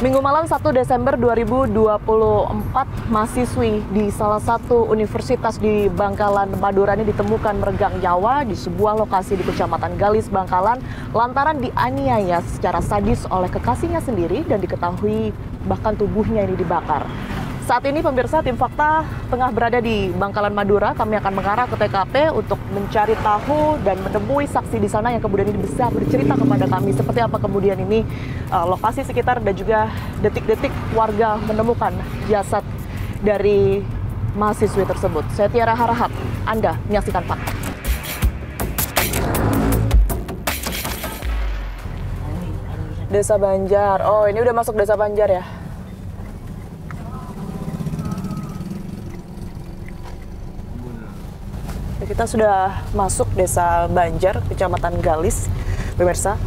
Minggu malam 1 Desember 2024, mahasiswi di salah satu universitas di Bangkalan, Madura ini ditemukan meregang nyawa di sebuah lokasi di Kecamatan Galis, Bangkalan, lantaran dianiaya secara sadis oleh kekasihnya sendiri dan diketahui bahkan tubuhnya ini dibakar. Saat ini pemirsa, tim Fakta tengah berada di Bangkalan, Madura. Kami akan mengarah ke TKP untuk mencari tahu dan menemui saksi di sana yang kemudian ini bisa bercerita kepada kami seperti apa kemudian ini lokasi sekitar dan juga detik-detik warga menemukan jasad dari mahasiswi tersebut. Saya Tiara Harahap, Anda menyaksikan Fakta. Desa Banjar, oh ini udah masuk Desa Banjar ya? Kita sudah masuk Desa Banjar, Kecamatan Galis, pemirsa,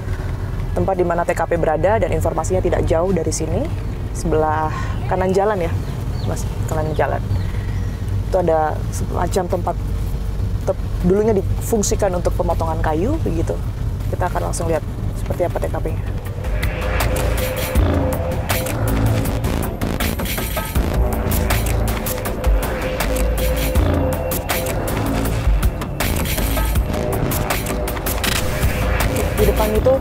tempat di mana TKP berada dan informasinya tidak jauh dari sini, sebelah kanan jalan ya, mas, kanan jalan. Itu ada semacam tempat dulunya difungsikan untuk pemotongan kayu, begitu. Kita akan langsung lihat seperti apa TKP-nya. Di depan itu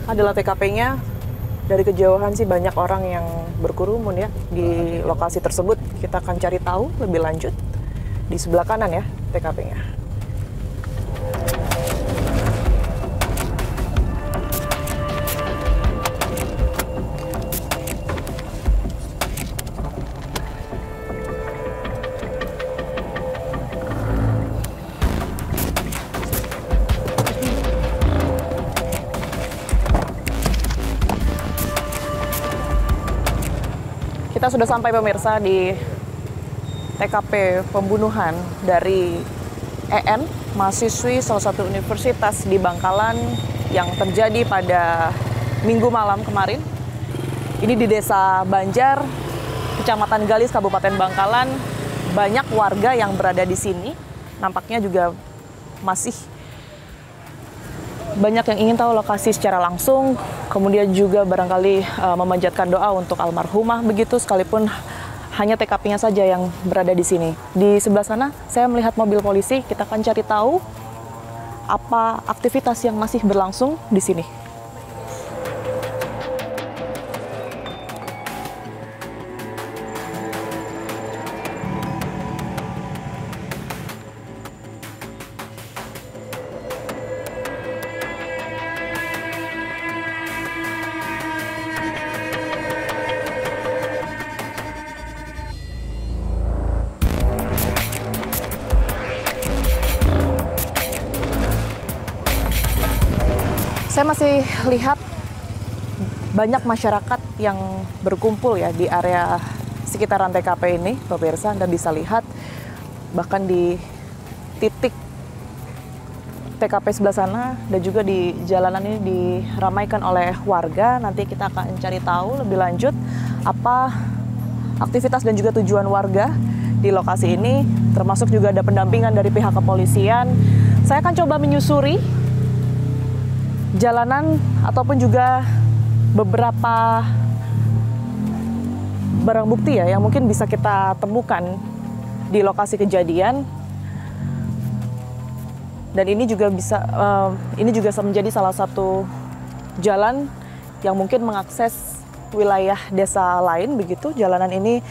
adalah TKP-nya. Dari kejauhan sih banyak orang yang berkerumun ya di lokasi tersebut. Kita akan cari tahu lebih lanjut di sebelah kanan ya TKP-nya. Kita sudah sampai pemirsa di TKP pembunuhan dari EN, mahasiswi salah satu universitas di Bangkalan yang terjadi pada Minggu malam kemarin. Ini di Desa Banjar, Kecamatan Galis, Kabupaten Bangkalan. Banyak warga yang berada di sini. Nampaknya juga masih banyak yang ingin tahu lokasi secara langsung, kemudian juga barangkali memanjatkan doa untuk almarhumah begitu, sekalipun hanya TKP-nya saja yang berada di sini. Di sebelah sana saya melihat mobil polisi, kita akan cari tahu apa aktivitas yang masih berlangsung di sini. Saya masih lihat banyak masyarakat yang berkumpul ya di area sekitaran TKP ini, pemirsa. Anda bisa lihat bahkan di titik TKP sebelah sana dan juga di jalanan ini diramaikan oleh warga. Nanti kita akan cari tahu lebih lanjut apa aktivitas dan juga tujuan warga di lokasi ini, termasuk juga ada pendampingan dari pihak kepolisian. Saya akan coba menyusuri jalanan ataupun juga beberapa barang bukti ya yang mungkin bisa kita temukan di lokasi kejadian. Dan ini juga menjadi salah satu jalan yang mungkin mengakses wilayah desa lain begitu. Jalanan ini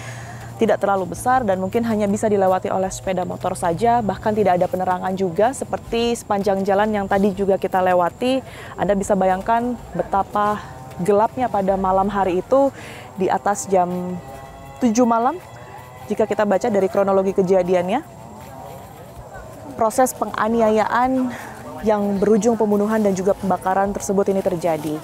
tidak terlalu besar dan mungkin hanya bisa dilewati oleh sepeda motor saja, bahkan tidak ada penerangan juga seperti sepanjang jalan yang tadi juga kita lewati. Anda bisa bayangkan betapa gelapnya pada malam hari itu di atas jam 7 malam jika kita baca dari kronologi kejadiannya. Proses penganiayaan yang berujung pembunuhan dan juga pembakaran tersebut ini terjadi.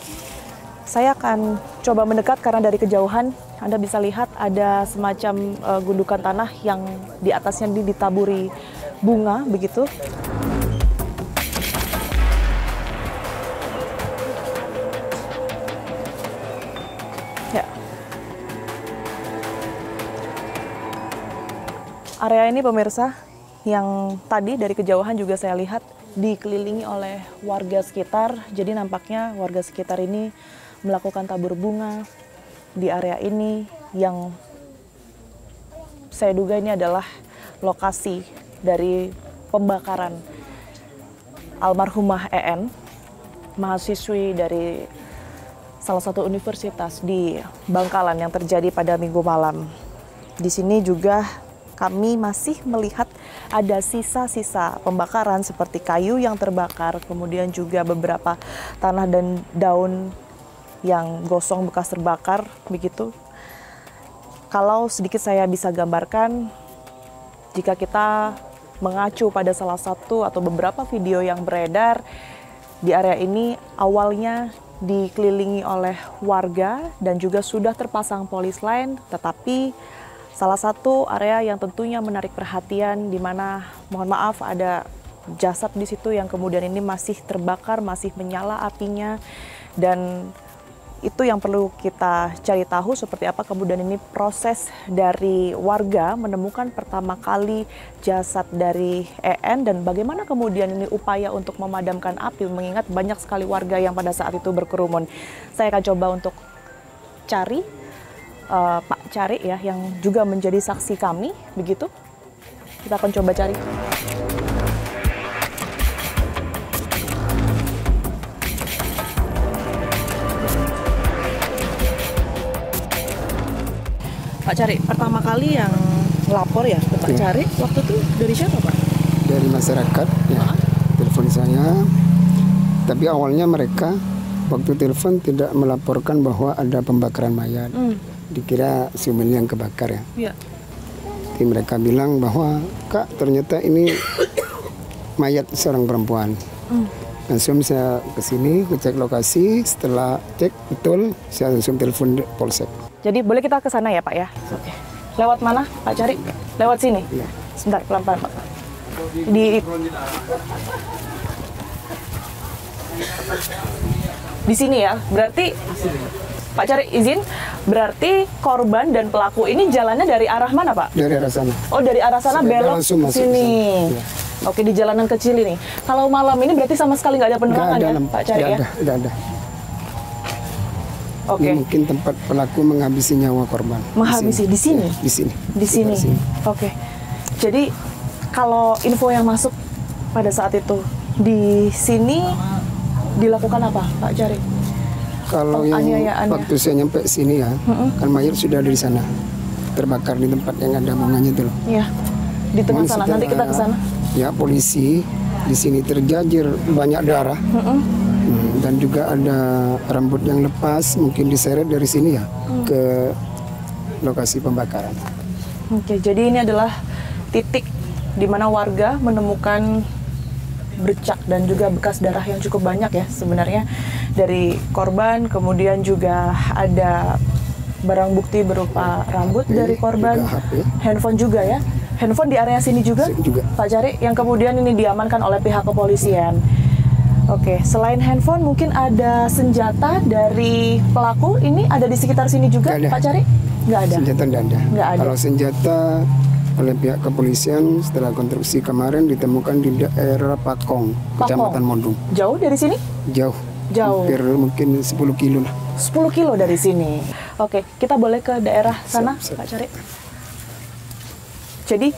Saya akan coba mendekat karena dari kejauhan Anda bisa lihat ada semacam gundukan tanah yang di atasnya ditaburi bunga begitu. Ya. Area ini pemirsa yang tadi dari kejauhan juga saya lihat dikelilingi oleh warga sekitar. Jadi nampaknya warga sekitar ini melakukan tabur bunga di area ini yang saya duga ini adalah lokasi dari pembakaran almarhumah EN, mahasiswi dari salah satu universitas di Bangkalan yang terjadi pada Minggu malam. Di sini juga kami masih melihat ada sisa-sisa pembakaran seperti kayu yang terbakar, kemudian juga beberapa tanah dan daun yang gosong bekas terbakar begitu. Kalau sedikit saya bisa gambarkan, jika kita mengacu pada salah satu atau beberapa video yang beredar, di area ini awalnya dikelilingi oleh warga dan juga sudah terpasang polis lain, tetapi salah satu area yang tentunya menarik perhatian di mana mohon maaf ada jasad di situ yang kemudian ini masih terbakar, masih menyala apinya, dan itu yang perlu kita cari tahu seperti apa kemudian ini proses dari warga menemukan pertama kali jasad dari EN dan bagaimana kemudian ini upaya untuk memadamkan api mengingat banyak sekali warga yang pada saat itu berkerumun. Saya akan coba untuk cari Pak Cari ya yang juga menjadi saksi kami begitu. Kita akan coba cari. Pak Cari, pertama kali yang lapor ya ke Pak Cari, waktu itu dari siapa Pak? Dari masyarakat, ya. Telepon saya, tapi awalnya mereka waktu telepon tidak melaporkan bahwa ada pembakaran mayat. Dikira sumil yang kebakar ya. Iya. Jadi mereka bilang bahwa, Kak ternyata ini mayat seorang perempuan. Langsung saya ke sini, cek lokasi, setelah cek betul, saya langsung telepon Polsek. Jadi boleh kita ke sana ya Pak ya? Oke. Lewat mana Pak Cari? Lewat sini? Ya. Sebentar, pelan-pelan Pak. Di sini ya, berarti Pak Cari izin, berarti korban dan pelaku ini jalannya dari arah mana Pak? Dari arah sana. Oh dari arah sana belok ke sini. Ya. Oke di jalanan kecil ini. Kalau malam ini berarti sama sekali nggak ada penerangan ya Pak Cari ya? Nggak ada. Oke. Ini mungkin tempat pelaku menghabisi nyawa korban. Menghabisi di sini? Ya, di sini. Di sini. Oke. Jadi kalau info yang masuk pada saat itu di sini dilakukan apa, Pak Cari? Kalau yang waktu saya nyampe sini ya, kan mayat sudah ada di sana, terbakar di tempat yang ada bunganya itu loh. Iya. Di tengah sana. Nanti kita ke sana. Ya, polisi di sini terjajir banyak darah. Dan juga ada rambut yang lepas, mungkin diseret dari sini ya ke lokasi pembakaran. Oke, jadi ini adalah titik di mana warga menemukan bercak dan juga bekas darah yang cukup banyak ya sebenarnya dari korban, kemudian juga ada barang bukti berupa rambut dari korban, handphone juga ya. Handphone di area sini juga, Pak Cari, yang kemudian ini diamankan oleh pihak kepolisian. Oke, selain handphone mungkin ada senjata dari pelaku ini ada di sekitar sini juga, Pak Cari? Nggak ada? Senjata nggak ada. Nggak ada. Kalau senjata oleh pihak kepolisian setelah konstruksi kemarin ditemukan di daerah Pakong, Kecamatan Mondung. Jauh dari sini? Jauh. Jauh. Hampir mungkin 10 kilo lah. 10 kilo dari sini. Oke, kita boleh ke daerah sana, Pak Cari? Jadi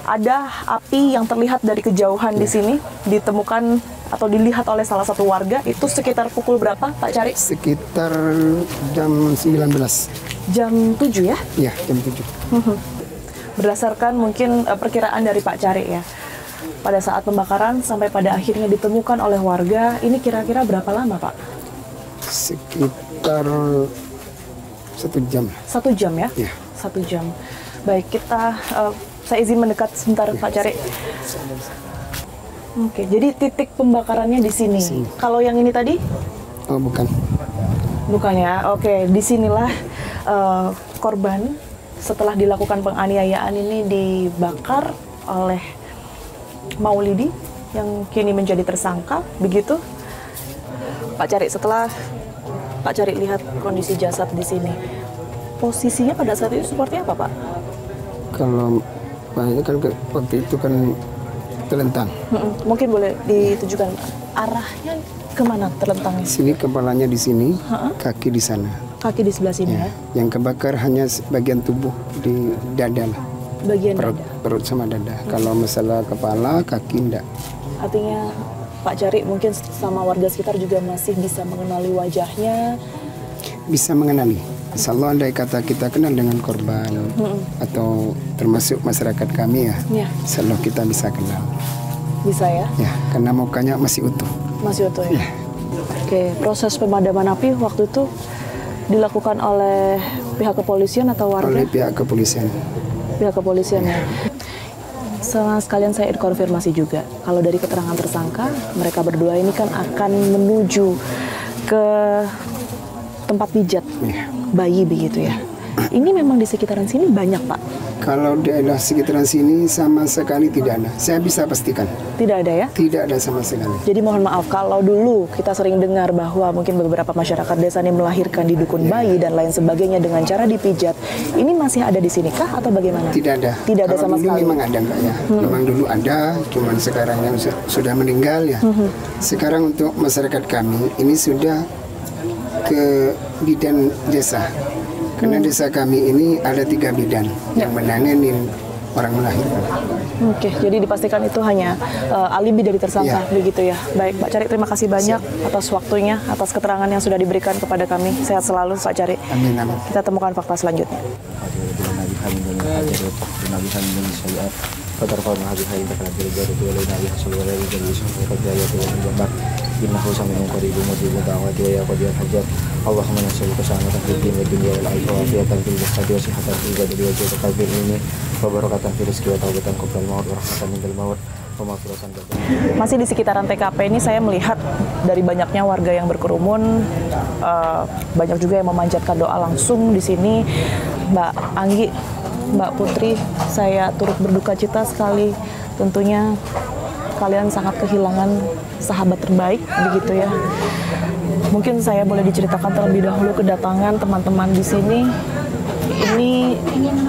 ada api yang terlihat dari kejauhan di sini, ditemukan atau dilihat oleh salah satu warga, itu sekitar pukul berapa, Pak Cari? Sekitar jam 19. Jam 7 ya? Iya, jam 7. Berdasarkan mungkin perkiraan dari Pak Cari ya, pada saat pembakaran sampai pada akhirnya ditemukan oleh warga, ini kira-kira berapa lama, Pak? Sekitar 1 jam. 1 jam ya? Iya. 1 jam. Baik, saya izin mendekat sebentar, Pak Cari. Oke, jadi titik pembakarannya di sini. Kalau yang ini tadi? Oh, bukan. Bukan ya. Oke, disinilah korban setelah dilakukan penganiayaan ini dibakar oleh Maulidi yang kini menjadi tersangka, begitu. Pak Cari, setelah Pak Cari lihat kondisi jasad di sini, posisinya pada saat itu seperti apa, Pak? Kalau banyak kan waktu itu kan terlentang. Mungkin boleh ditunjukkan arahnya kemana terlentangnya? Sini kepalanya di sini, kaki di sana. Kaki di sebelah sini ya? Yang kebakar hanya bagian tubuh di dada lah. Bagian Perut sama dada. Kalau masalah kepala, kaki enggak. Artinya Pak Cari mungkin sama warga sekitar juga masih bisa mengenali wajahnya. Bisa mengenali. Insya Allah andai kata kita kenal dengan korban atau termasuk masyarakat kami ya. Insya Allah kita bisa kenal. Bisa ya? Ya, karena mukanya masih utuh. Masih utuh ya? Oke, proses pemadaman api waktu itu dilakukan oleh pihak kepolisian atau warga? Oleh pihak kepolisian. Pihak kepolisian ya. Sama sekalian saya konfirmasi juga, kalau dari keterangan tersangka, mereka berdua ini kan akan menuju ke tempat pijat bayi begitu ya. Ini memang di sekitaran sini banyak, Pak? Kalau di daerah sekitaran sini sama sekali tidak ada. Saya bisa pastikan. Tidak ada ya? Tidak ada sama sekali. Jadi mohon maaf, kalau dulu kita sering dengar bahwa mungkin beberapa masyarakat desa ini melahirkan di dukun bayi dan lain sebagainya dengan cara dipijat. Ini masih ada di sini kah atau bagaimana? Tidak ada. Tidak ada kalau sama dulu sekali? Memang ada Mbak ya. Memang dulu ada, cuman sekarang yang sudah meninggal ya. Sekarang untuk masyarakat kami ini sudah ke bidan desa. Karena desa kami ini ada 3 bidan yang menanganin orang melahirkan. Oke, jadi dipastikan itu hanya alibi dari tersangka, begitu ya. Baik, Pak Cari, terima kasih banyak atas waktunya, atas keterangan yang sudah diberikan kepada kami. Sehat selalu, Pak Cari. Amin, amin. Kita temukan fakta selanjutnya. Innahu sami'un qaribun mujibud da'wati wa yaqdir hajat. Allahumma nas'aluka salamatan fid din wad dunya wal akhirah wa afiyatan fil jasadi wa sihhatan fil badani wa jannatan fil ilmi wa barakatan fil rizqi wa taubatan qabla al-maut wa rahmatan minal maut wa maghfiratan. Masih di sekitaran TKP ini saya melihat dari banyaknya warga yang berkerumun, banyak juga yang memanjatkan doa langsung di sini. Mbak Anggi, Mbak Putri, saya turut berduka cita sekali. Tentunya kalian sangat kehilangan sahabat terbaik, begitu ya. Mungkin saya boleh diceritakan terlebih dahulu kedatangan teman-teman di sini. Ini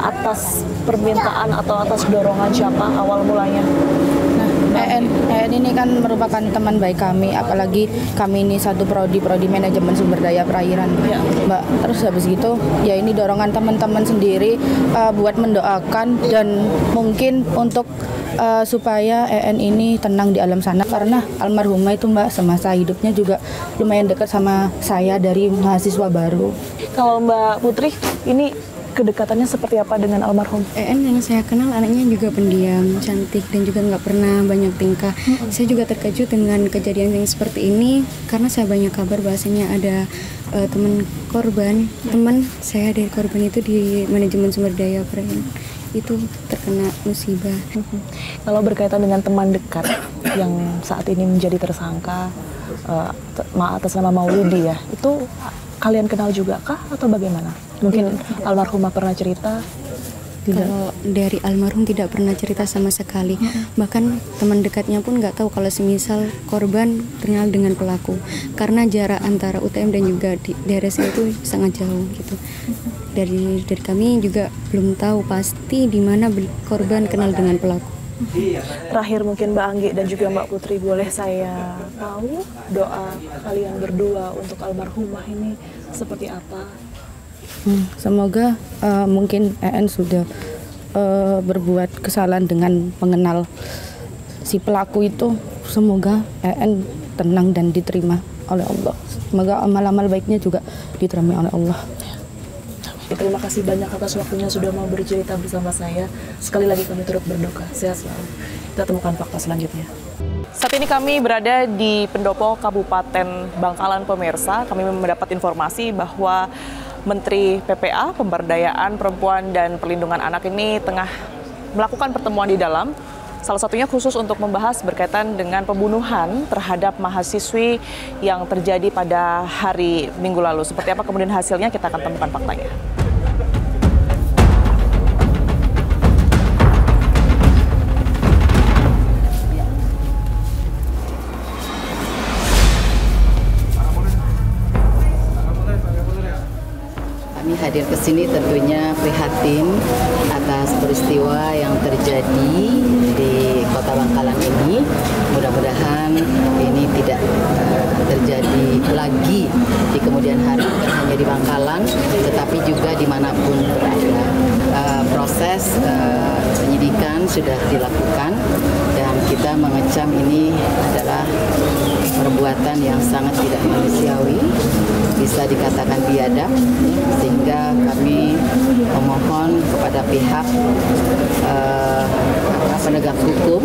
atas permintaan atau atas dorongan siapa awal mulanya? EN ini kan merupakan teman baik kami, apalagi kami ini satu prodi manajemen sumber daya perairan, Mbak. Terus habis gitu, ya ini dorongan teman-teman sendiri buat mendoakan dan mungkin untuk supaya EN ini tenang di alam sana, karena almarhumah itu Mbak semasa hidupnya juga lumayan dekat sama saya dari mahasiswa baru. Kalau Mbak Putri, ini kedekatannya seperti apa dengan almarhum? EN yang saya kenal anaknya juga pendiam, cantik dan juga nggak pernah banyak tingkah. Saya juga terkejut dengan kejadian yang seperti ini karena saya banyak kabar bahasanya ada teman saya dari korban itu di manajemen sumber daya perairan itu terkena musibah. Kalau berkaitan dengan teman dekat yang saat ini menjadi tersangka atas nama Maulidi ya, itu kalian kenal juga kah atau bagaimana? Mungkin almarhumah pernah cerita? Tidak. Kalau dari almarhum tidak pernah cerita sama sekali. Bahkan teman dekatnya pun nggak tahu kalau semisal korban terkenal dengan pelaku. Karena jarak antara UTM dan juga di daerah sini itu sangat jauh gitu. Dari kami juga belum tahu pasti di mana korban kenal dengan pelaku. Terakhir mungkin Mbak Anggi dan juga Mbak Putri, boleh saya tahu doa kalian berdua untuk almarhumah ini seperti apa? Semoga mungkin EN sudah berbuat kesalahan dengan mengenal si pelaku itu. Semoga EN tenang dan diterima oleh Allah. Semoga amal-amal baiknya juga diterima oleh Allah. Terima kasih banyak atas waktunya sudah mau bercerita bersama saya. Sekali lagi kami turut berduka. Sehat selalu. Kita temukan fakta selanjutnya. Saat ini kami berada di Pendopo, Kabupaten Bangkalan, pemirsa. Kami mendapat informasi bahwa Menteri PPA, Pemberdayaan Perempuan dan Perlindungan Anak ini tengah melakukan pertemuan di dalam. Salah satunya khusus untuk membahas berkaitan dengan pembunuhan terhadap mahasiswi yang terjadi pada hari Minggu lalu. Seperti apa kemudian hasilnya, kita akan temukan faktanya. Kami hadir ke sini tentunya prihatin atas peristiwa yang terjadi di Kota Bangkalan ini. Mudah-mudahan ini tidak terjadi lagi di kemudian hari, bukan hanya di Bangkalan, sudah dilakukan dan kita mengecam ini adalah perbuatan yang sangat tidak manusiawi, bisa dikatakan biadab, sehingga kami memohon kepada pihak penegak hukum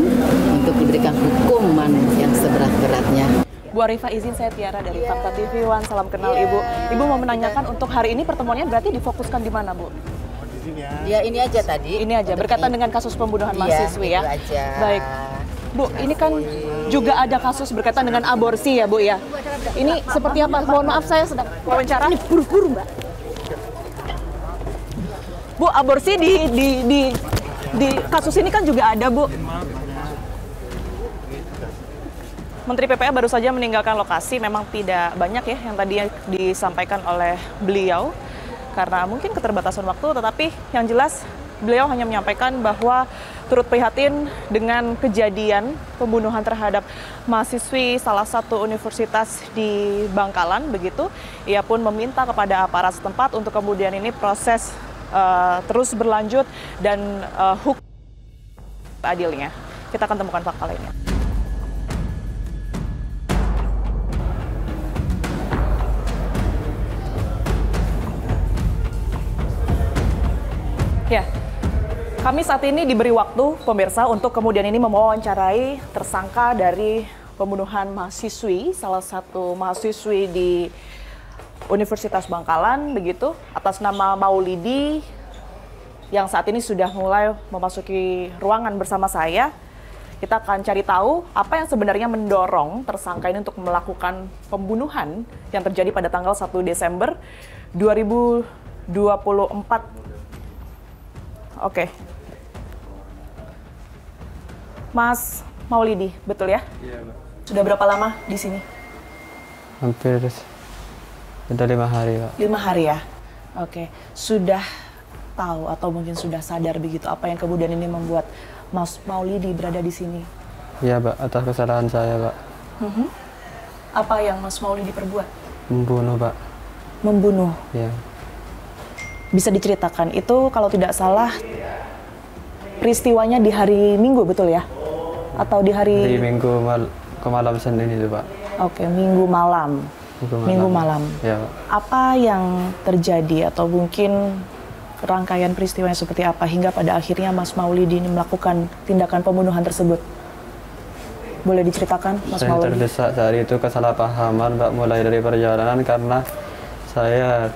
untuk diberikan hukuman yang seberat-beratnya. Bu Arifah, izin saya Tiara dari Fakta TV One. Salam kenal Ibu. Ibu mau menanyakan untuk hari ini pertemuannya berarti difokuskan di mana, Bu? Ya ini aja tadi. Ini aja, berkaitan dengan kasus pembunuhan mahasiswi ya. Itu aja. Baik. Bu, ini kan juga ada kasus berkaitan dengan aborsi ya, Bu ya. Ini seperti apa? Mohon maaf saya sedang wawancara. Ini buru-buru, Mbak. Bu, aborsi di kasus ini kan juga ada, Bu. Menteri PPA baru saja meninggalkan lokasi, memang tidak banyak ya yang tadi disampaikan oleh beliau karena mungkin keterbatasan waktu, tetapi yang jelas beliau hanya menyampaikan bahwa turut prihatin dengan kejadian pembunuhan terhadap mahasiswi salah satu universitas di Bangkalan begitu. Ia pun meminta kepada aparat setempat untuk kemudian ini proses terus berlanjut dan hukum adilnya. Kita akan temukan fakta lainnya. Ya, kami saat ini diberi waktu pemirsa untuk kemudian ini mewawancarai tersangka dari pembunuhan mahasiswi, salah satu mahasiswi di Universitas Bangkalan begitu, atas nama Maulidi yang saat ini sudah mulai memasuki ruangan bersama saya. Kita akan cari tahu apa yang sebenarnya mendorong tersangka ini untuk melakukan pembunuhan yang terjadi pada tanggal 1 Desember 2024. Oke. Mas Maulidi, betul ya? Iya, Mbak. Sudah berapa lama di sini? Hampir sudah 5 hari, Pak. 5 hari ya? Oke. Sudah tahu atau mungkin sudah sadar begitu apa yang kemudian ini membuat Mas Maulidi berada di sini? Iya, Pak. Atas kesalahan saya, Pak. Apa yang Mas Maulidi perbuat? Membunuh, Pak. Membunuh. Iya. Bisa diceritakan, itu kalau tidak salah peristiwanya di hari Minggu betul ya? Atau di hari... Di ke malam Senin itu, Pak. Oke, Minggu malam. Minggu malam. Iya, Pak. Apa yang terjadi atau mungkin rangkaian peristiwanya seperti apa hingga pada akhirnya Mas Maulidi ini melakukan tindakan pembunuhan tersebut? Boleh diceritakan, Mas Saya Maulidi? terdesak saat itu kesalahpahaman, Pak, mulai dari perjalanan karena saya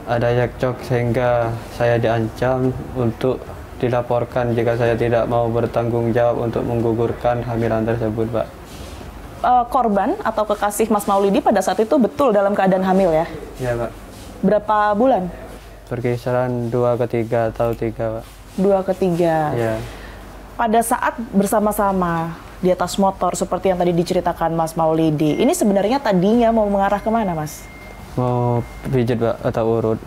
ada yakcok sehingga saya diancam untuk dilaporkan jika saya tidak mau bertanggung jawab untuk menggugurkan hamilan tersebut, Pak. Korban atau kekasih Mas Maulidi pada saat itu betul dalam keadaan hamil ya? Iya, Pak. Berapa bulan? Berkisaran 2 ke 3 atau 3, Pak. 2 ke 3. Iya. Pada saat bersama-sama di atas motor seperti yang tadi diceritakan Mas Maulidi, ini sebenarnya tadinya mau mengarah kemana, Mas? Mau pijat, Pak, atau urut.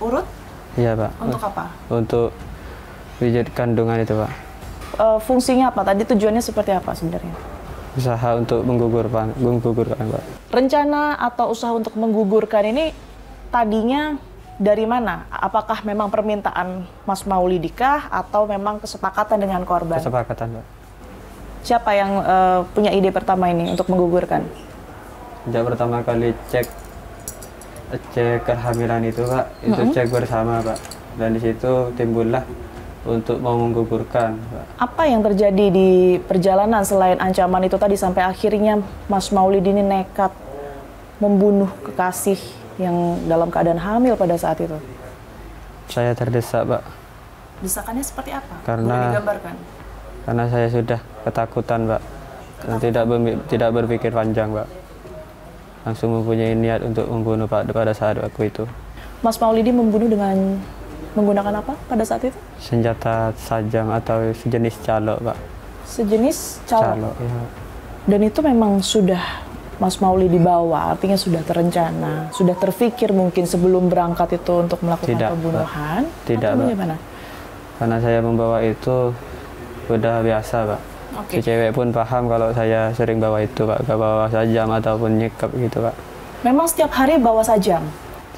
Urut? Iya, Pak. Untuk apa? Untuk pijat kandungan itu, Pak. Fungsinya apa? Tadi tujuannya seperti apa sebenarnya? Usaha untuk menggugurkan, Pak. Rencana atau usaha untuk menggugurkan ini tadinya dari mana? Apakah memang permintaan Mas Maulidi kah atau memang kesepakatan dengan korban? Kesepakatan, Pak. Siapa yang punya ide pertama ini untuk menggugurkan? Sejak pertama kali cek kehamilan itu, Pak, itu cek bersama, Pak. Dan di situ timbullah untuk mau menggugurkan, Pak. Apa yang terjadi di perjalanan selain ancaman itu tadi sampai akhirnya Mas Maulidi ini nekat membunuh kekasih yang dalam keadaan hamil pada saat itu? Saya terdesak, Pak. Desakannya seperti apa? Karena- Boleh digambarkan? Karena saya sudah ketakutan, Pak. Dan tidak berpikir panjang, Pak. Langsung mempunyai niat untuk membunuh, Pak, pada saat waktu itu. Mas Maulidi membunuh dengan menggunakan apa pada saat itu? Senjata sajam atau sejenis calok, Pak. Sejenis calok. Calok, ya. Dan itu memang sudah Mas Maulidi bawa, artinya sudah terencana, sudah terfikir mungkin sebelum berangkat itu untuk melakukan Tidak, Pak. pembunuhan? Tidak, Atau Pak. bagaimana? Karena saya membawa itu udah biasa, Pak. Oke. Si cewek pun paham kalau saya sering bawa itu, Pak. Gak bawa sajam ataupun nyekap gitu, Pak. Memang setiap hari bawa sajam?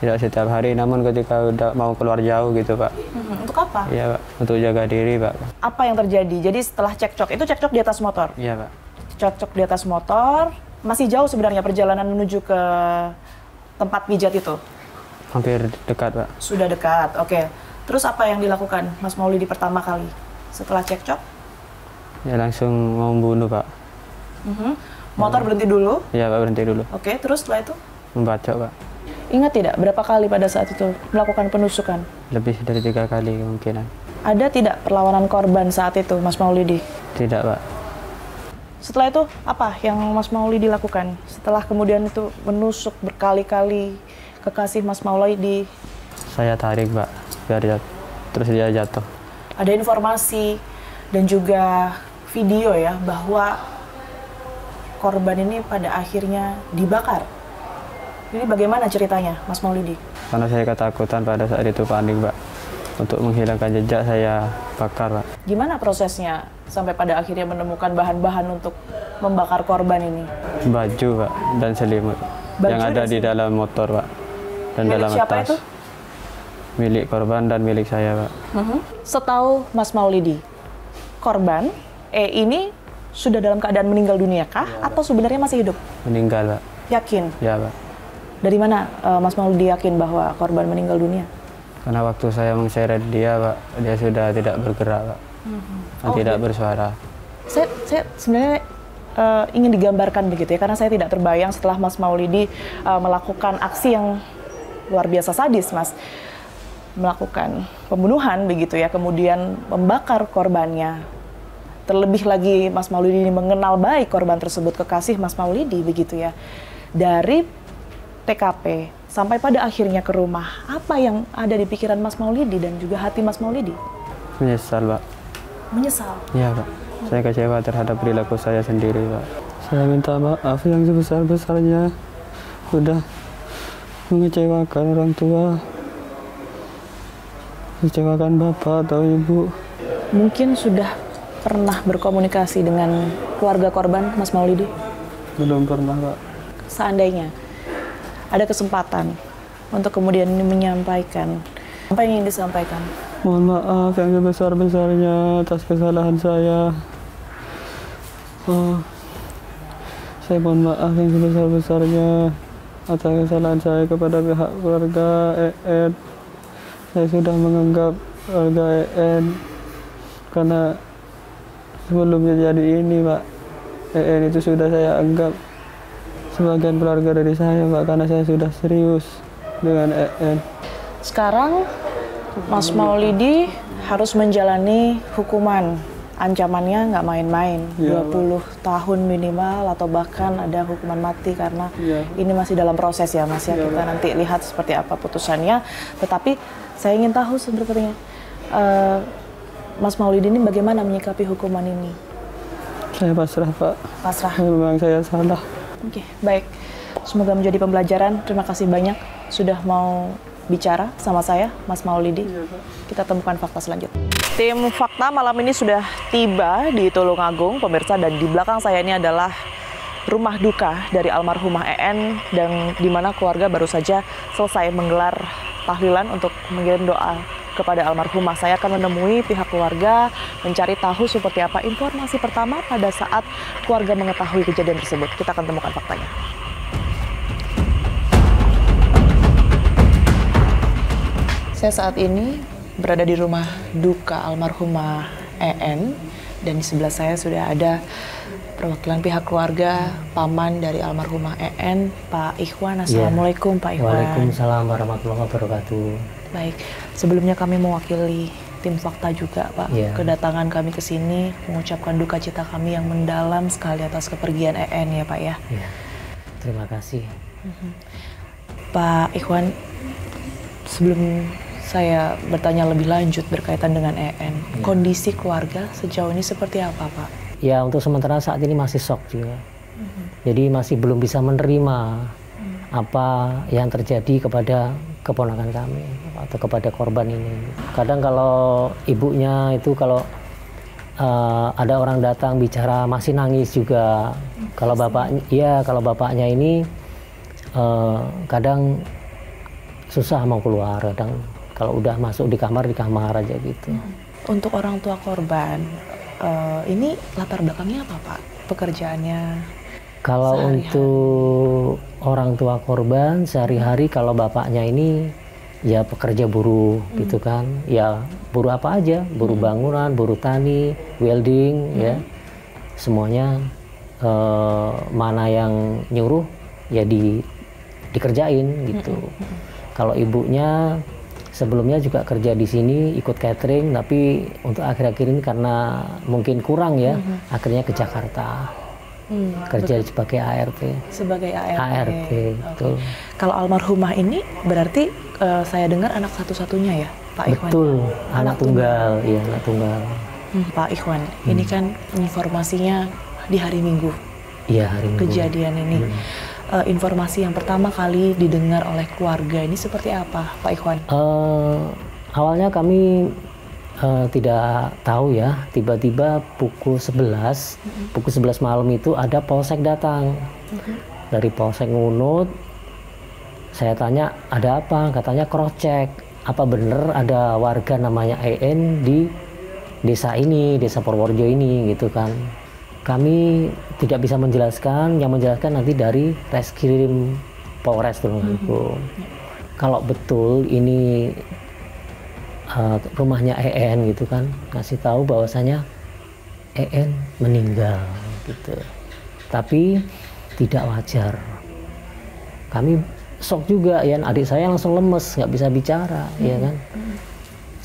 Tidak setiap hari, namun ketika udah mau keluar jauh gitu Pak. Untuk apa? Iya Pak, untuk jaga diri Pak. Apa yang terjadi? Jadi setelah cekcok, itu cekcok di atas motor? Iya Pak. Cekcok di atas motor, masih jauh sebenarnya perjalanan menuju ke tempat pijat itu? Hampir dekat Pak. Sudah dekat, oke. Terus apa yang dilakukan Mas Maulidi pertama kali setelah cekcok? Ya langsung mau membunuh Pak. Motor berhenti dulu? Iya Pak, berhenti dulu. Oke, terus setelah itu? Membacok Pak. Ingat tidak berapa kali pada saat itu melakukan penusukan? Lebih dari 3 kali kemungkinan. Ada tidak perlawanan korban saat itu, Mas Maulidi? Tidak Pak. Setelah itu, apa yang Mas Maulidi lakukan? Setelah kemudian itu menusuk berkali-kali kekasih Mas Maulidi. Saya tarik Pak, biar terus dia jatuh. Ada informasi dan juga video ya, bahwa korban ini pada akhirnya dibakar. Ini bagaimana ceritanya, Mas Maulidi? Karena saya ketakutan pada saat itu, panik Pak. Untuk menghilangkan jejak saya bakar Pak. Gimana prosesnya sampai pada akhirnya menemukan bahan-bahan untuk membakar korban ini? Baju Pak, dan selimut. Baju yang ada dan di dalam motor Pak. Dan Milik dalam siapa tas. itu? Milik korban dan milik saya Pak. Setahu Mas Maulidi, korban ini sudah dalam keadaan meninggal dunia kah? Atau sebenarnya masih hidup? Meninggal Pak. Yakin? Ya Pak. Dari mana Mas Maulidi yakin bahwa korban meninggal dunia? Karena waktu saya mengseret dia Pak, dia sudah tidak bergerak Pak. Dan tidak bersuara. Saya sebenarnya ingin digambarkan begitu ya, karena saya tidak terbayang setelah Mas Maulidi melakukan aksi yang luar biasa sadis, Mas. Melakukan pembunuhan begitu ya, kemudian membakar korbannya. Terlebih lagi Mas Maulidi ini mengenal baik korban tersebut, kekasih Mas Maulidi begitu ya. Dari TKP sampai pada akhirnya ke rumah, apa yang ada di pikiran Mas Maulidi dan juga hati Mas Maulidi? Menyesal Pak. Menyesal? Iya Pak. Saya kecewa terhadap perilaku saya sendiri Pak. Saya minta maaf yang sebesar-besarnya. Sudah mengecewakan orang tua, mengecewakan bapak atau ibu. Mungkin sudah pernah berkomunikasi dengan keluarga korban, Mas Maulidi? Belum pernah Pak. Seandainya ada kesempatan untuk kemudian ini menyampaikan, apa yang ingin disampaikan? Mohon maaf yang sebesar-besarnya atas kesalahan saya. Saya mohon maaf yang sebesar-besarnya atas kesalahan saya kepada pihak keluarga EN. Saya sudah menganggap keluarga EN karena sebelum jadi ini Pak, EN itu sudah saya anggap sebagian keluarga dari saya Pak, karena saya sudah serius dengan EN. Sekarang Mas Maulidi harus menjalani hukuman. Ancamannya nggak main-main, 20 tahun minimal atau bahkan ada hukuman mati karena ini masih dalam proses ya Mas ya. Kita nanti lihat seperti apa putusannya. Tetapi saya ingin tahu sebenarnya Mas Maulidi ini bagaimana menyikapi hukuman ini? Saya pasrah Pak. Pasrah. Memang saya salah. Oke, baik. Semoga menjadi pembelajaran. Terima kasih banyak sudah mau bicara sama saya, Mas Maulidi. Kita temukan fakta selanjutnya. Tim Fakta malam ini sudah tiba di Tulungagung, pemirsa, dan di belakang saya ini adalah rumah duka dari almarhumah EN, dan di mana keluarga baru saja selesai menggelar tahlilan untuk mengirim doa kepada almarhumah. Saya akan menemui pihak keluarga, mencari tahu seperti apa informasi pertama pada saat keluarga mengetahui kejadian tersebut. Kita akan temukan faktanya. Saya saat ini berada di rumah duka almarhumah EN, dan di sebelah saya sudah ada perwakilan pihak keluarga, paman dari almarhumah EN, Pak Ikhwan. Assalamualaikum Pak Ikhwan. Waalaikumsalam warahmatullahi wabarakatuh. Baik, sebelumnya kami mewakili tim Fakta juga Pak. Kedatangan kami ke sini mengucapkan duka cita kami yang mendalam sekali atas kepergian EN ya Pak ya. Terima kasih. Pak Ikhwan, sebelum saya bertanya lebih lanjut berkaitan dengan EN, kondisi keluarga sejauh ini seperti apa Pak? Ya, untuk sementara saat ini masih shock juga. Jadi masih belum bisa menerima apa yang terjadi kepada keponakan kami atau kepada korban ini. Kadang kalau ibunya itu kalau ada orang datang bicara masih nangis juga. Kalau bapaknya ini kadang susah mau keluar. Kadang kalau udah masuk di kamar aja gitu. Untuk orang tua korban, ini latar belakangnya apa Pak? Pekerjaannya? Kalau sehari-hari? Untuk orang tua korban sehari-hari, kalau bapaknya ini ya pekerja buruh gitu kan, ya buruh apa aja, buruh bangunan, buruh tani, welding, ya semuanya mana yang nyuruh ya dikerjain gitu. Kalau ibunya sebelumnya juga kerja di sini ikut catering, tapi untuk akhir-akhir ini karena mungkin kurang ya, akhirnya ke Jakarta. Kerja sebagai ART. Sebagai ART. ART, betul. Kalau almarhumah ini berarti saya dengar anak satu-satunya ya, Pak Ikhwan? Betul, anak tunggal, iya anak tunggal. Pak Ikhwan, ini kan informasinya di hari Minggu. Iya, hari Minggu. Kejadian ini. Informasi yang pertama kali didengar oleh keluarga ini seperti apa, Pak Ikhwan? Awalnya kami tidak tahu ya, tiba-tiba pukul 11 malam itu ada polsek datang. Dari polsek Ngunut, saya tanya ada apa, katanya cross check, apa bener ada warga namanya EN di desa ini, desa Purworejo ini gitu kan. Kami tidak bisa menjelaskan, yang menjelaskan nanti dari Reskrim Polres Tulungagung. Kalau betul ini rumahnya EN gitu kan, ngasih tahu bahwasanya EN meninggal gitu. Tapi tidak wajar. Kami shock juga ya, adik saya langsung lemes, nggak bisa bicara, ya kan.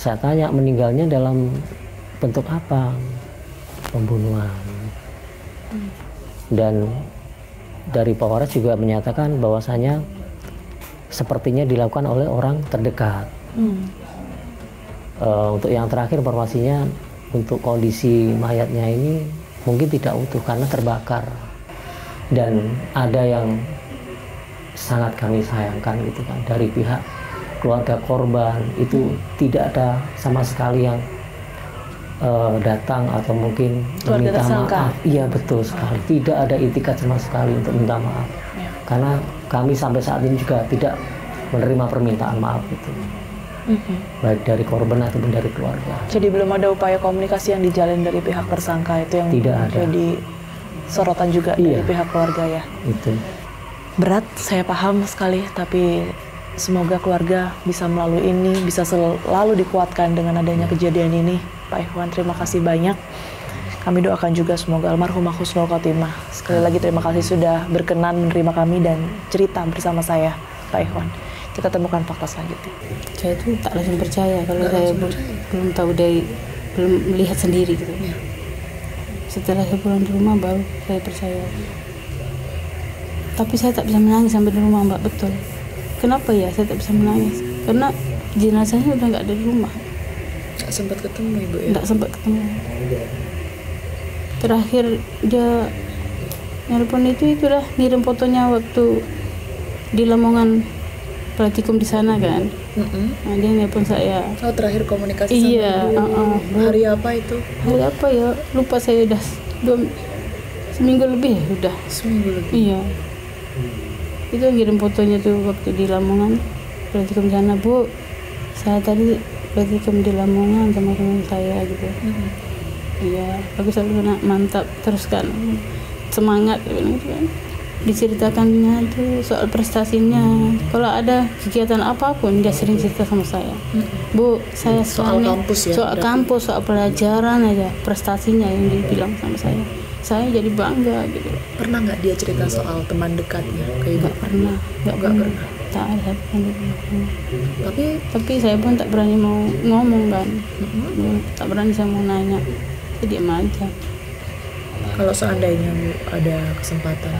Saya tanya meninggalnya dalam bentuk apa? Pembunuhan. Dan dari Polres juga menyatakan bahwasanya sepertinya dilakukan oleh orang terdekat. Untuk yang terakhir informasinya, untuk kondisi mayatnya ini mungkin tidak utuh karena terbakar. Dan ada yang sangat kami sayangkan gitu kan, dari pihak keluarga korban itu tidak ada sama sekali yang datang atau mungkin meminta maaf. Iya betul sekali, tidak ada itikat sama sekali untuk minta maaf. Karena kami sampai saat ini juga tidak menerima permintaan maaf itu. Baik dari korban ataupun dari keluarga. Jadi belum ada upaya komunikasi yang dijalin dari pihak tersangka itu yang tidak ada. Jadi sorotan juga dari pihak keluarga ya. Itu. Berat, saya paham sekali, tapi semoga keluarga bisa melalui ini, bisa selalu dikuatkan dengan adanya kejadian ini. Pak Ikhwan, terima kasih banyak. Kami doakan juga semoga almarhumah husnul khotimah. Sekali lagi terima kasih sudah berkenan menerima kami dan cerita bersama saya, Pak Ikhwan. Kita temukan fakta selanjutnya. Saya itu tak langsung percaya kalau saya belum tahu belum melihat sendiri gitu. Setelah saya pulang di rumah baru saya percaya. Tapi saya tak bisa menangis sampai di rumah, Mbak, betul. Kenapa ya saya tak bisa menangis? Karena jenazahnya udah nggak ada di rumah. Nggak sempat ketemu Ibu ya? Nggak sempat ketemu. Terakhir dia nelpon itu udah ngirim fotonya waktu di Lamongan praktikum di sana kan. Nah, dia nelpon saya. Oh, terakhir komunikasi iya, sama Ibu. Hari apa itu? Hari apa ya? Lupa saya, udah seminggu lebih ya udah. Seminggu lebih. Iya. Itu yang kirim fotonya tuh waktu di Lamongan praktikum di sana, Bu. Saya tadi praktikum di Lamongan sama teman saya gitu. Iya, aku selalu bilang mantap terus kan. Semangat gitu kan. Diceritakannya tuh soal prestasinya. Kalau ada kegiatan apapun dia sering cerita sama saya. Bu, saya soal kampus ya. Soal kampus, soal pelajaran aja, prestasinya yang dibilang sama saya. Saya jadi bangga gitu. Pernah nggak dia cerita soal teman dekatnya ke Ibu? Nggak pernah. Tak ada. Tapi saya pun tak berani mau ngomong kan. Tak berani saya mau nanya. Saya diam aja. Kalau seandainya Bu ada kesempatan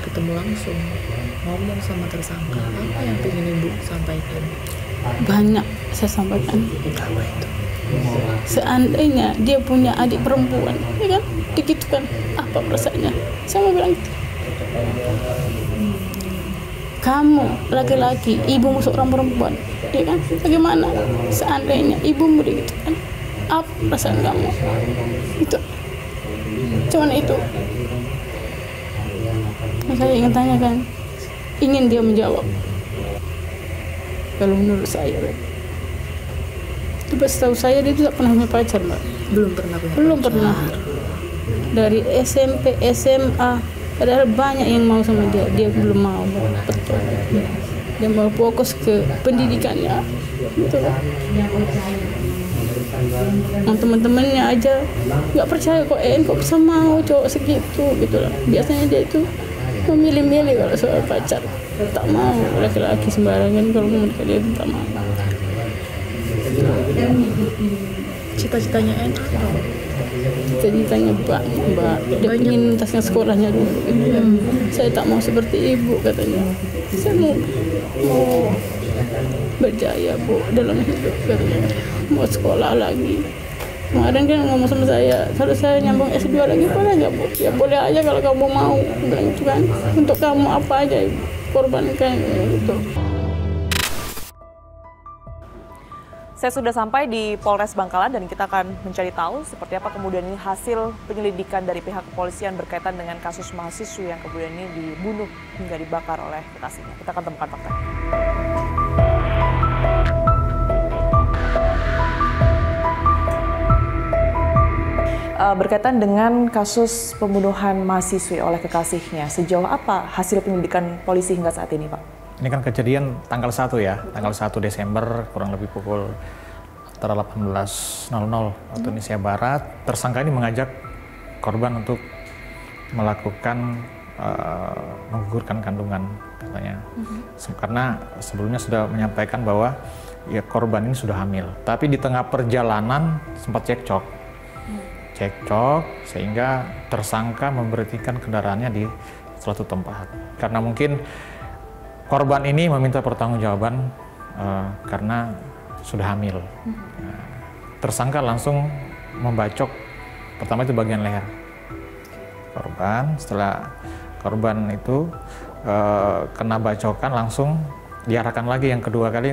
ketemu langsung, ngomong sama tersangka, apa yang ingin Ibu sampaikan? Banyak saya sampaikan. Apa itu? Seandainya dia punya adik perempuan, ya kan, digitukan, apa perasaannya? Saya mau bilang gitu. Kamu laki-laki, ibumu seorang perempuan, ya kan? Bagaimana seandainya ibumu digitukan? Apa perasaan kamu? Itu, cuman itu. Saya ingin tanyakan, ingin dia menjawab. kalau menurut saya. Itu setahu saya dia tidak pernah punya pacar, Mbak. Belum pernah. Dari SMP, SMA, padahal banyak yang mau sama dia, dia belum mau. Betul. Dia mau fokus ke pendidikannya. Gitu. Teman-temannya aja nggak percaya kok bisa mau cowok segitu gitu lah. Biasanya dia itu memilih-milih kalau soal pacar, tak mau laki-laki sembarangan, kalau mau dia itu tak mau. Cita-citanya enak. Cita-citanya banyak, Mbak. Dia ingin tasnya sekolahnya dulu. Saya tak mau seperti ibu katanya. Saya mau berjaya, Bu, dalam hidup katanya. Mau sekolah lagi. Kemarin kan ngomong sama saya, kalau saya nyambung S2 lagi boleh nggak, Bu? Ya boleh aja kalau kamu mau. Bilang itu kan, untuk kamu apa aja Ibu korbankan gitu. Saya sudah sampai di Polres Bangkalan dan kita akan mencari tahu seperti apa kemudian ini hasil penyelidikan dari pihak kepolisian berkaitan dengan kasus mahasiswi yang kemudian ini dibunuh hingga dibakar oleh kekasihnya. Kita akan temukan fakta. Berkaitan dengan kasus pembunuhan mahasiswi oleh kekasihnya, sejauh apa hasil penyelidikan polisi hingga saat ini, Pak? Ini kan kejadian tanggal 1 ya, tanggal 1 Desember kurang lebih pukul antara 18.00 waktu Indonesia Barat. Tersangka ini mengajak korban untuk melakukan menggugurkan kandungan katanya. Karena sebelumnya sudah menyampaikan bahwa ya korban ini sudah hamil. Tapi di tengah perjalanan sempat cekcok sehingga tersangka memberhentikan kendaraannya di suatu tempat. Karena mungkin korban ini meminta pertanggungjawaban karena sudah hamil. Nah, tersangka langsung membacok pertama itu bagian leher korban. Setelah korban itu kena bacokan, langsung diarahkan lagi yang kedua kali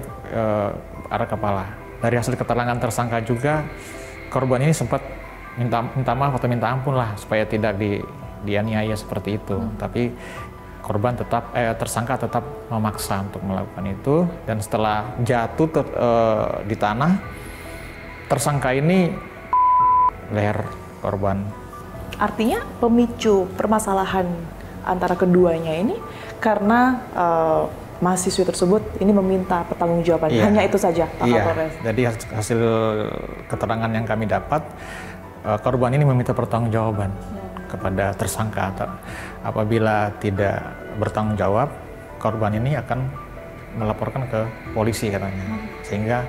arah kepala. Dari hasil keterangan tersangka juga korban ini sempat minta maaf atau minta ampun lah supaya tidak dianiaya seperti itu. Tapi korban tersangka tetap memaksa untuk melakukan itu, dan setelah jatuh di tanah, tersangka ini leher korban. Artinya pemicu permasalahan antara keduanya ini karena mahasiswi tersebut ini meminta pertanggungjawaban. Iya. Hanya itu saja, Pak Kapolres. Jadi hasil keterangan yang kami dapat, korban ini meminta pertanggungjawaban kepada tersangka. Apabila tidak bertanggung jawab, korban ini akan melaporkan ke polisi katanya, sehingga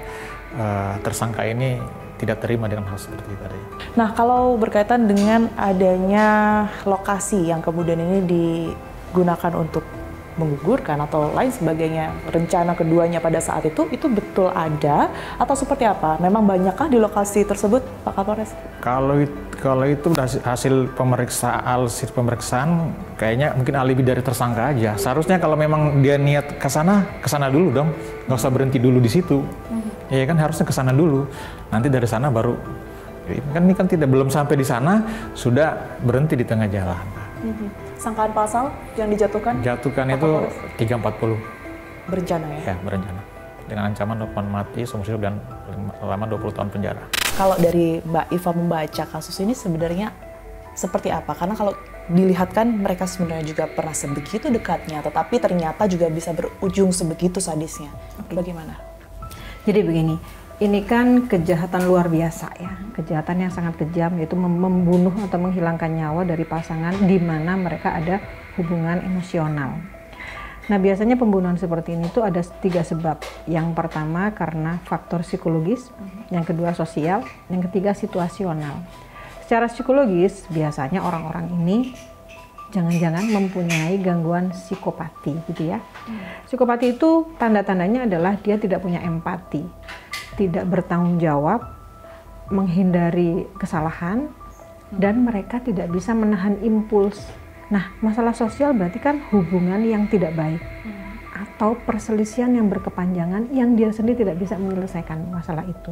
tersangka ini tidak terima dengan hal seperti tadi. Nah, kalau berkaitan dengan adanya lokasi yang kemudian ini digunakan untuk menggugurkan atau lain sebagainya, rencana keduanya pada saat itu betul ada atau seperti apa? Memang banyakkah di lokasi tersebut, Pak Kapolres? Kalau itu hasil pemeriksaan kayaknya mungkin alibi dari tersangka aja. Seharusnya kalau memang dia niat ke sana dulu dong, nggak usah berhenti dulu di situ. Ya kan harusnya ke sana dulu. Nanti dari sana baru ini kan belum sampai di sana sudah berhenti di tengah jalan. Sangkaan pasal yang dijatuhkan? Jatuhkan itu 340. Berencana ya? Ya, berencana. Dengan ancaman hukuman mati, seumur hidup dan selama 20 tahun penjara. Kalau dari Mbak Iva membaca kasus ini sebenarnya seperti apa? Karena kalau dilihat kan mereka sebenarnya juga pernah sebegitu dekatnya, tetapi ternyata juga bisa berujung sebegitu sadisnya. Bagaimana? Jadi begini, ini kan kejahatan luar biasa ya, kejahatan yang sangat kejam, yaitu membunuh atau menghilangkan nyawa dari pasangan di mana mereka ada hubungan emosional. Nah, biasanya pembunuhan seperti ini tuh ada 3 sebab. Yang pertama karena faktor psikologis, yang kedua sosial, yang ketiga situasional. Secara psikologis, biasanya orang-orang ini jangan-jangan mempunyai gangguan psikopati gitu ya. Psikopati itu tanda-tandanya adalah dia tidak punya empati, tidak bertanggung jawab, menghindari kesalahan, dan mereka tidak bisa menahan impuls. Nah, masalah sosial berarti kan hubungan yang tidak baik atau perselisihan yang berkepanjangan yang dia sendiri tidak bisa menyelesaikan masalah itu.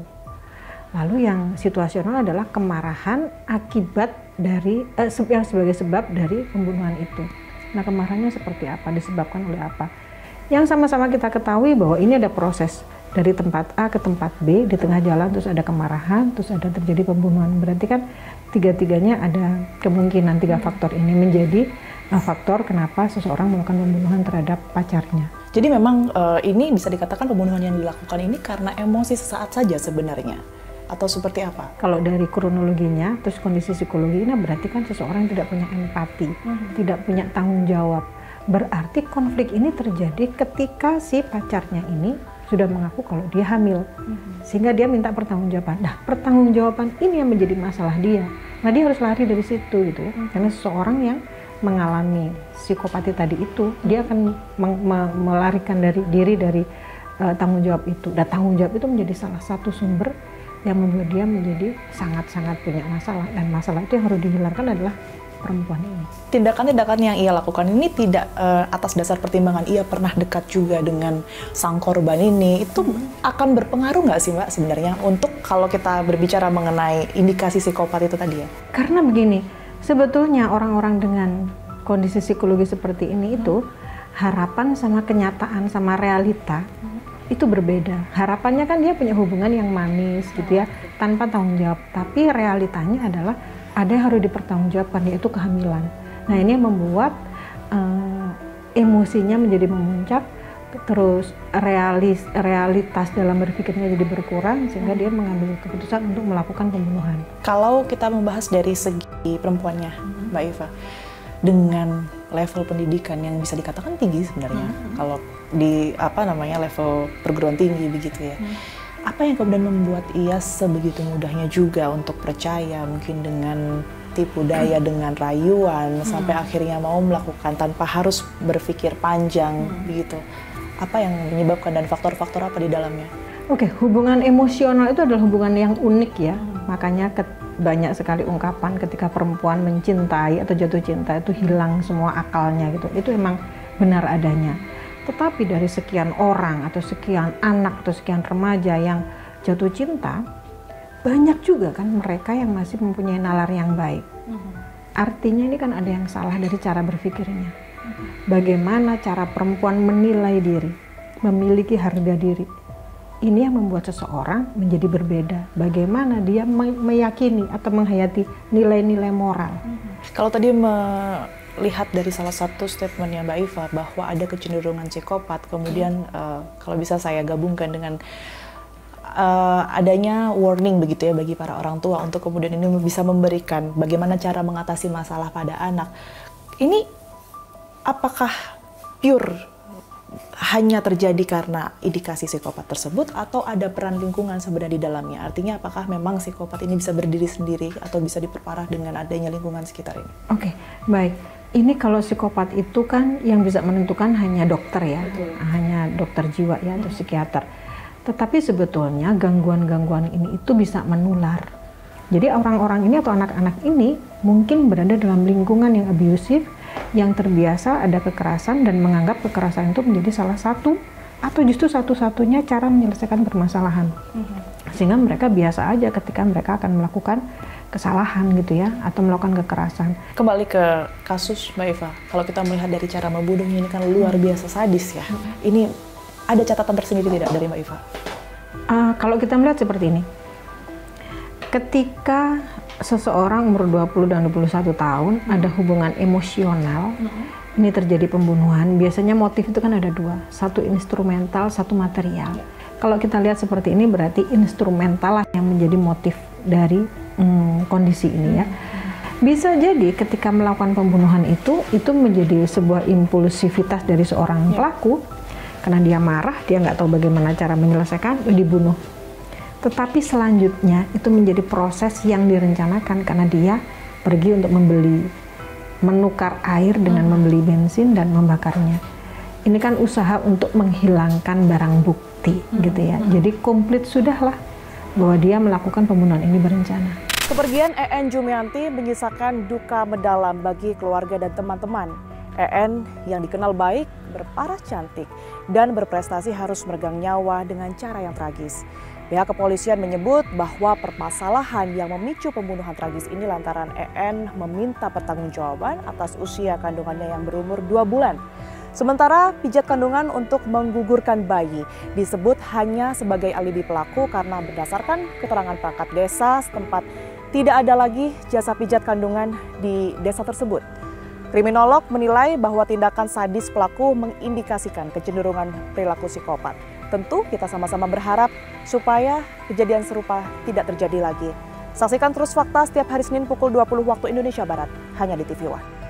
Lalu yang situasional adalah kemarahan akibat dari yang sebagai sebab dari pembunuhan itu. Nah, kemarahannya seperti apa? Disebabkan oleh apa? Yang sama-sama kita ketahui bahwa ini ada proses dari tempat A ke tempat B, di tengah jalan terus ada kemarahan, terus ada terjadi pembunuhan. Berarti kan tiga-tiganya ada kemungkinan, 3 faktor ini menjadi faktor kenapa seseorang melakukan pembunuhan terhadap pacarnya. Jadi memang ini bisa dikatakan pembunuhan yang dilakukan ini karena emosi sesaat saja sebenarnya, atau seperti apa? Kalau dari kronologinya, terus kondisi psikologinya berarti kan seseorang tidak punya empati, tidak punya tanggung jawab. Berarti konflik ini terjadi ketika si pacarnya ini sudah mengaku kalau dia hamil, sehingga dia minta pertanggungjawaban. Nah, pertanggungjawaban ini yang menjadi masalah dia. Nah, dia harus lari dari situ gitu ya. Karena seseorang yang mengalami psikopati tadi itu, dia akan melarikan diri dari tanggung jawab itu. Dan tanggung jawab itu menjadi salah satu sumber yang membuat dia menjadi sangat-sangat punya masalah. Dan masalah itu yang harus dihilangkan adalah perempuan ini. Tindakan-tindakan yang ia lakukan ini tidak atas dasar pertimbangan ia pernah dekat juga dengan sang korban ini, itu akan berpengaruh nggak sih Mbak sebenarnya untuk kalau kita berbicara mengenai indikasi psikopat itu tadi ya? Karena begini, sebetulnya orang-orang dengan kondisi psikologi seperti ini itu harapan sama kenyataan sama realita itu berbeda. Harapannya kan dia punya hubungan yang manis gitu ya, tanpa tanggung jawab. Tapi realitanya adalah ada yang harus dipertanggungjawabkan, yaitu kehamilan. Nah, ini yang membuat emosinya menjadi memuncak, terus realitas dalam berpikirnya jadi berkurang, sehingga dia mengambil keputusan untuk melakukan pembunuhan. Kalau kita membahas dari segi perempuannya, Mbak Eva, dengan level pendidikan yang bisa dikatakan tinggi sebenarnya, kalau di level perguruan tinggi begitu ya. Apa yang kemudian membuat ia sebegitu mudahnya juga untuk percaya mungkin dengan tipu daya, dengan rayuan, sampai akhirnya mau melakukan tanpa harus berpikir panjang begitu? Apa yang menyebabkan dan faktor-faktor apa di dalamnya? Oke, hubungan emosional itu adalah hubungan yang unik ya. Makanya banyak sekali ungkapan ketika perempuan mencintai atau jatuh cinta itu hilang semua akalnya gitu. Itu emang benar adanya. Tetapi dari sekian orang atau sekian anak atau sekian remaja yang jatuh cinta, banyak juga kan mereka yang masih mempunyai nalar yang baik. Artinya ini kan ada yang salah dari cara berpikirnya. Bagaimana cara perempuan menilai diri, memiliki harga diri. Ini yang membuat seseorang menjadi berbeda. Bagaimana dia meyakini atau menghayati nilai-nilai moral. Kalau tadi lihat dari salah satu statementnya Mbak Eva bahwa ada kecenderungan psikopat, kemudian kalau bisa saya gabungkan dengan adanya warning begitu ya bagi para orang tua untuk kemudian ini bisa memberikan bagaimana cara mengatasi masalah pada anak. Ini apakah pure hanya terjadi karena indikasi psikopat tersebut atau ada peran lingkungan sebenarnya di dalamnya? Artinya apakah memang psikopat ini bisa berdiri sendiri atau bisa diperparah dengan adanya lingkungan sekitar ini? Oke, baik. Ini kalau psikopat itu kan yang bisa menentukan hanya dokter ya, hanya dokter jiwa ya atau psikiater. Tetapi sebetulnya gangguan-gangguan ini itu bisa menular. Jadi orang-orang ini atau anak-anak ini mungkin berada dalam lingkungan yang abusif, yang terbiasa ada kekerasan dan menganggap kekerasan itu menjadi salah satu atau justru satu-satunya cara menyelesaikan permasalahan. Sehingga mereka biasa aja ketika mereka akan melakukan kesalahan gitu ya, atau melakukan kekerasan. Kembali ke kasus Mbak Eva, kalau kita melihat dari cara membunuhnya ini kan luar biasa sadis ya. Ini ada catatan tersendiri tidak dari Mbak Eva? Kalau kita melihat seperti ini, ketika seseorang umur 20 dan 21 tahun ada hubungan emosional, ini terjadi pembunuhan, biasanya motif itu kan ada dua, satu instrumental, satu material. Kalau kita lihat seperti ini berarti instrumental yang menjadi motif dari kondisi ini ya. Bisa jadi ketika melakukan pembunuhan itu menjadi sebuah impulsivitas dari seorang pelaku, karena dia marah, dia nggak tahu bagaimana cara menyelesaikan, dibunuh. Tetapi selanjutnya itu menjadi proses yang direncanakan karena dia pergi untuk menukar air dengan membeli bensin dan membakarnya. Ini kan usaha untuk menghilangkan barang bukti gitu ya. Jadi komplit sudahlah bahwa dia melakukan pembunuhan ini berencana. Kepergian EN Jumianti menyisakan duka mendalam bagi keluarga dan teman-teman. EN yang dikenal baik, berparas cantik, dan berprestasi harus meregang nyawa dengan cara yang tragis. Pihak kepolisian menyebut bahwa permasalahan yang memicu pembunuhan tragis ini lantaran EN meminta pertanggungjawaban atas usia kandungannya yang berumur 2 bulan. Sementara pijat kandungan untuk menggugurkan bayi disebut hanya sebagai alibi pelaku karena berdasarkan keterangan perangkat desa setempat tidak ada lagi jasa pijat kandungan di desa tersebut. Kriminolog menilai bahwa tindakan sadis pelaku mengindikasikan kecenderungan perilaku psikopat. Tentu kita sama-sama berharap supaya kejadian serupa tidak terjadi lagi. Saksikan terus Fakta setiap hari Senin pukul 20 waktu Indonesia Barat, hanya di TV One.